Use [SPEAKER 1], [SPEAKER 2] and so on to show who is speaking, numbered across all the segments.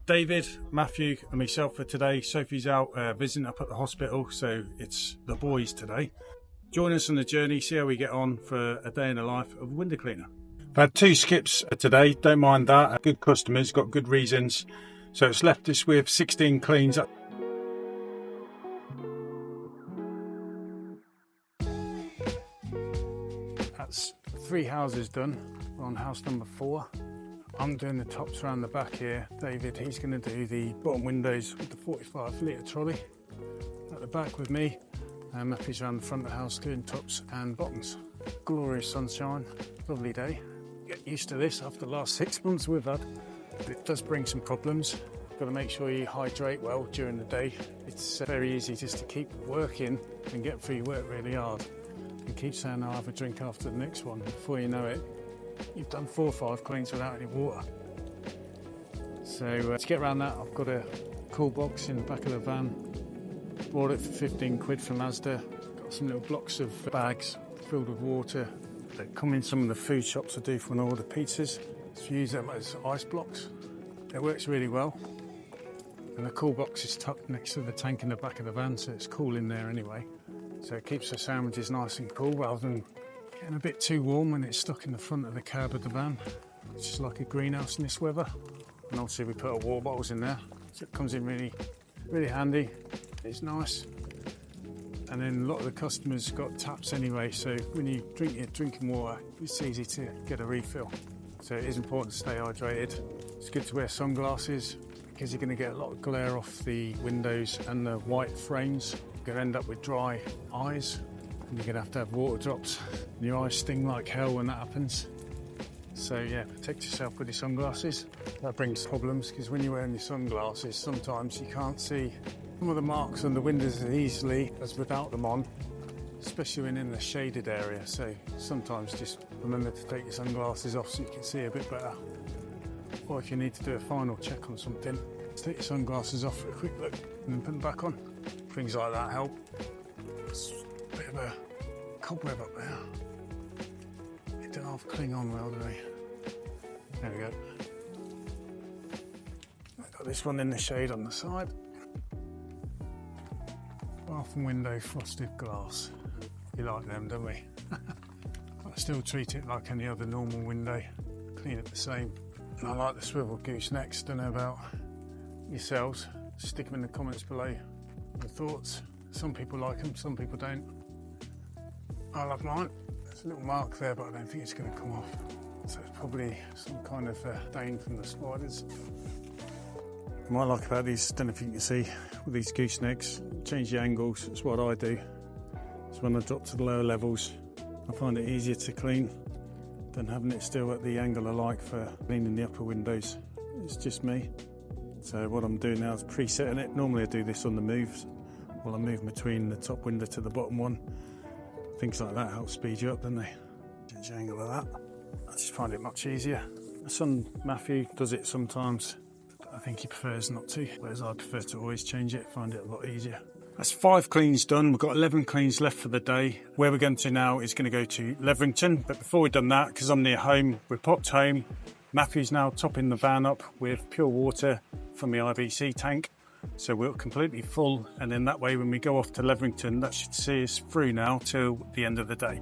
[SPEAKER 1] David, Matthew and myself for today. Sophie's out visiting up at the hospital, so it's the boys today. Join us on the journey, see how we get on for a day in the life of a window cleaner. I've had 2 skips today, don't mind that. Good customers, got good reasons. So it's left us with 16 cleans. That's 3 houses done. We're on house number 4. I'm doing the tops around the back here. David, he's going to do the bottom windows with the 45 litre trolley. At the back with me, and Matthew's around the front of the house doing tops and bottoms. Glorious sunshine, lovely day. Get used to this after the last 6 months we've had. But it does bring some problems. Got to make sure you hydrate well during the day. It's very easy just to keep working and get through your work really hard. And keep saying I'll have a drink after the next one. Before you know it, you've done 4 or 5 cleans without any water. So to get around that, I've got a cool box in the back of the van. Bought it for 15 quid from Asda. Got some little blocks of bags filled with water. They come in some of the food shops I do for when I order pizzas. Just use them as ice blocks. It works really well. And the cool box is tucked next to the tank in the back of the van, so it's cool in there anyway. So it keeps the sandwiches nice and cool rather than getting a bit too warm when it's stuck in the front of the cab of the van. It's just like a greenhouse in this weather. And obviously we put our water bottles in there, so it comes in really handy. It's nice. And then a lot of the customers got taps anyway, so when you drink your drinking water, it's easy to get a refill. So it is important to stay hydrated. It's good to wear sunglasses because you're going to get a lot of glare off the windows and the white frames. You're going to end up with dry eyes. And you're going to have water drops and your eyes sting like hell when that happens. So yeah, protect yourself with your sunglasses. That brings problems because when you're wearing your sunglasses, sometimes you can't see some of the marks on the windows as easily as without them on, especially when in the shaded area. So sometimes just remember to take your sunglasses off so you can see a bit better. Or if you need to do a final check on something, take your sunglasses off for a quick look and then put them back on. Things like that help. It's a bit of a cobweb up there. They don't half cling on well, do they? There we go. I've got this one in the shade on the side. Bath and window frosted glass. We like them, don't we? I still treat it like any other normal window. Clean it the same. And I like the swivel goosenecks. Don't know about yourselves. Stick them in the comments below. Your thoughts. Some people like them, some people don't. I love mine. There's a little mark there, but I don't think it's going to come off. So it's probably some kind of stain from the spiders. What I like about these, don't know if you can see, with these goosenecks, change the angles. That's what I do. So when I drop to the lower levels, I find it easier to clean than having it still at the angle I like for cleaning the upper windows. It's just me. So what I'm doing now is presetting it. Normally I do this on the moves. While I move between the top window to the bottom one. Things like that help speed you up, don't they? Change the angle of that. I just find it much easier. My son Matthew does it sometimes. I think he prefers not to, whereas I prefer to always change it, find it a lot easier. That's 5 cleans done. We've got 11 cleans left for the day. Where we're going to now is going to go to Leverington. But before we've done that, because I'm near home, we've popped home. Matthew's now topping the van up with pure water from the IBC tank. So we're completely full. And then that way, when we go off to Leverington, that should see us through now till the end of the day.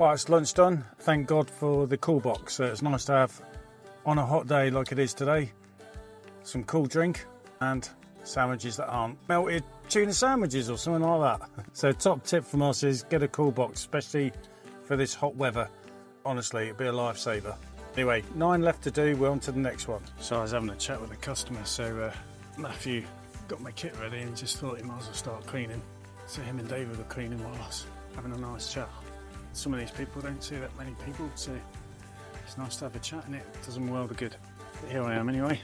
[SPEAKER 1] Right, it's lunch done. Thank God for the cool box. It's nice to have on a hot day like it is today, some cool drink and sandwiches that aren't melted tuna sandwiches or something like that. So top tip from us is get a cool box, especially for this hot weather. Honestly, it'd be a lifesaver. Anyway, 9 left to do, we're on to the next one. So I was having a chat with the customer, so Matthew got my kit ready and just thought he might as well start cleaning. So him and David were cleaning while I was having a nice chat. Some of these people don't see that many people, so it's nice to have a chat and it does them a world of good. But here I am anyway.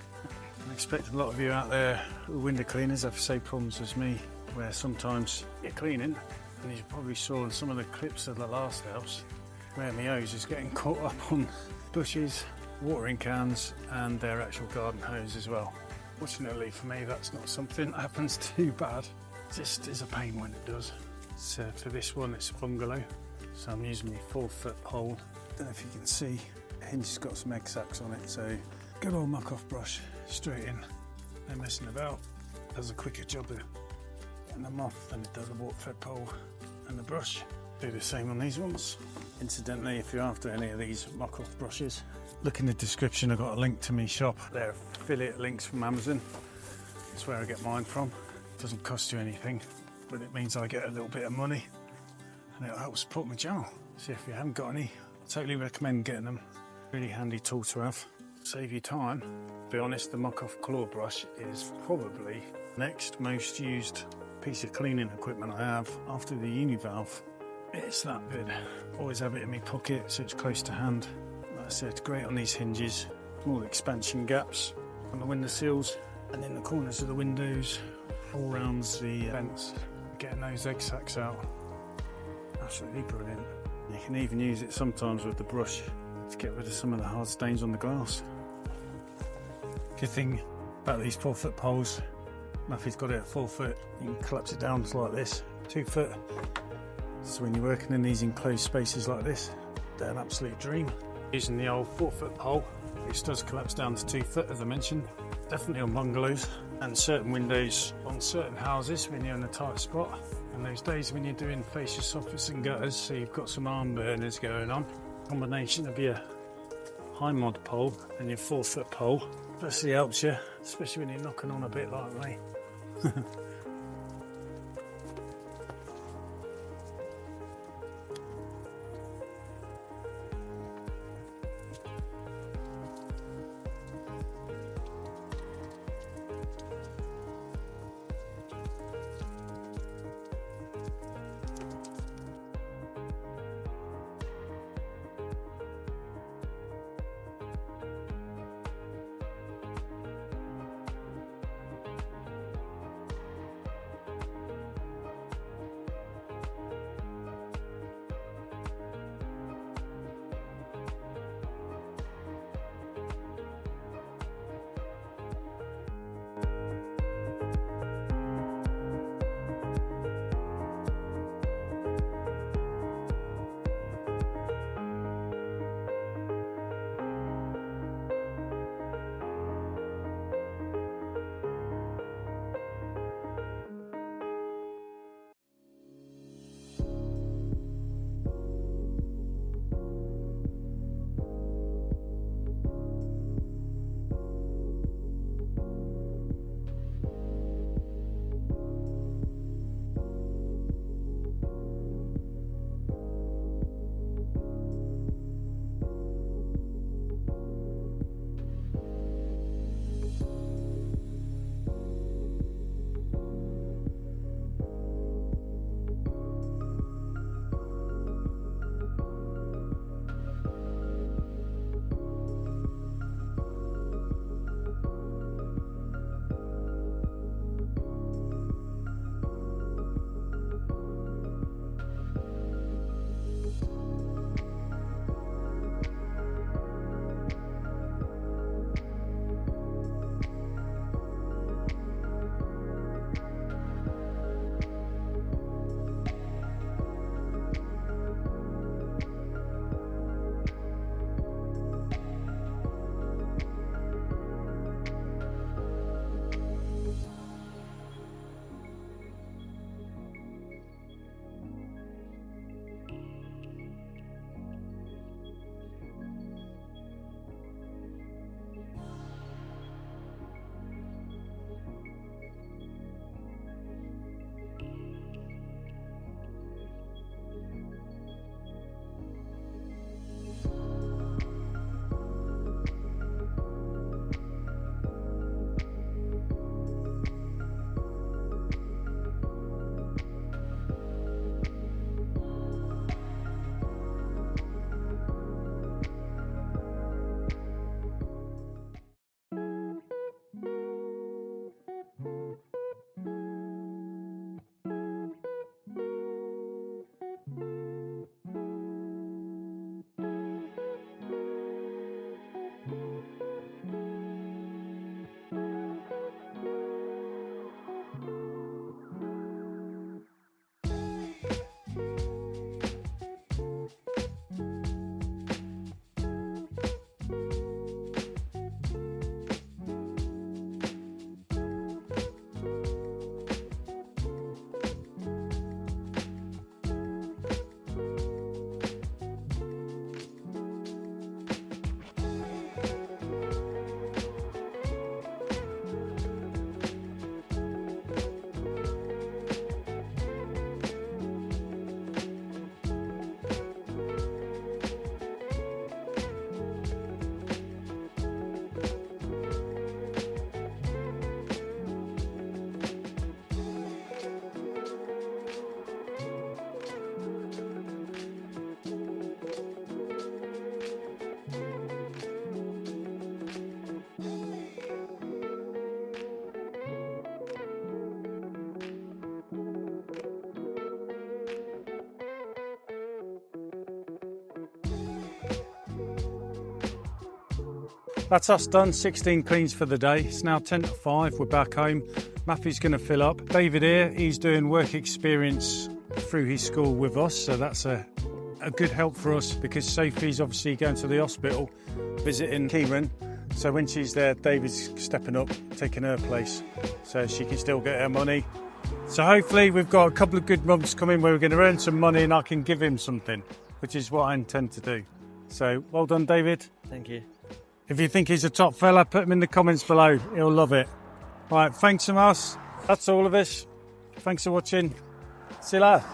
[SPEAKER 1] I expect a lot of you out there who are window cleaners have the same problems as me, where sometimes you're cleaning and you probably saw in some of the clips of the last house where my hose is getting caught up on bushes, watering cans and their actual garden hose as well. Fortunately for me, that's not something that happens too bad. It just is a pain when it does. So for this one, it's a bungalow. So I'm using my 4-foot pole. Don't know if you can see, the hinge has got some egg sacs on it, so good old muck-off brush, straight in, no messing about. Does a quicker job of getting them off than it does a water-fed pole and the brush. Do the same on these ones. Incidentally, if you're after any of these muck-off brushes, look in the description, I've got a link to my shop. They're affiliate links from Amazon. That's where I get mine from. It doesn't cost you anything, but it means I get a little bit of money and it'll help support my channel. So if you haven't got any, I totally recommend getting them. Really handy tool to have. Save you time. To be honest, the muck-off claw brush is probably the next most used piece of cleaning equipment I have after the univalve. It's that good. Always have it in my pocket so it's close to hand. Like I said, it's great on these hinges. Small expansion gaps on the window sills and in the corners of the windows, all around the vents. Getting those egg sacs out. Absolutely brilliant. You can even use it sometimes with the brush to get rid of some of the hard stains on the glass. Good thing about these 4-foot poles, Matthew's got it at 4 foot. You can collapse it down like this, 2 foot. So when you're working in these enclosed spaces like this, they're an absolute dream. Using the old 4-foot pole, which does collapse down to 2 foot as I mentioned, definitely on bungalows and certain windows on certain houses when you're in a tight spot. And those days when you're doing fascia soffits and gutters, so you've got some arm burners going on, combination of your high mod pole and your 4-foot pole especially helps you, especially when you're knocking on a bit like me. That's us done, 16 cleans for the day. It's now 10 to 5, we're back home. Matthew's going to fill up. David here, he's doing work experience through his school with us, so that's a good help for us because Sophie's obviously going to the hospital, visiting Kieran. So when she's there, David's stepping up, taking her place, so she can still get her money. So hopefully we've got a couple of good months coming where we're going to earn some money and I can give him something, which is what I intend to do. So well done, David.
[SPEAKER 2] Thank you.
[SPEAKER 1] If you think he's a top fella, put him in the comments below. He'll love it. Right, thanks from us. That's all of us. Thanks for watching. See you later.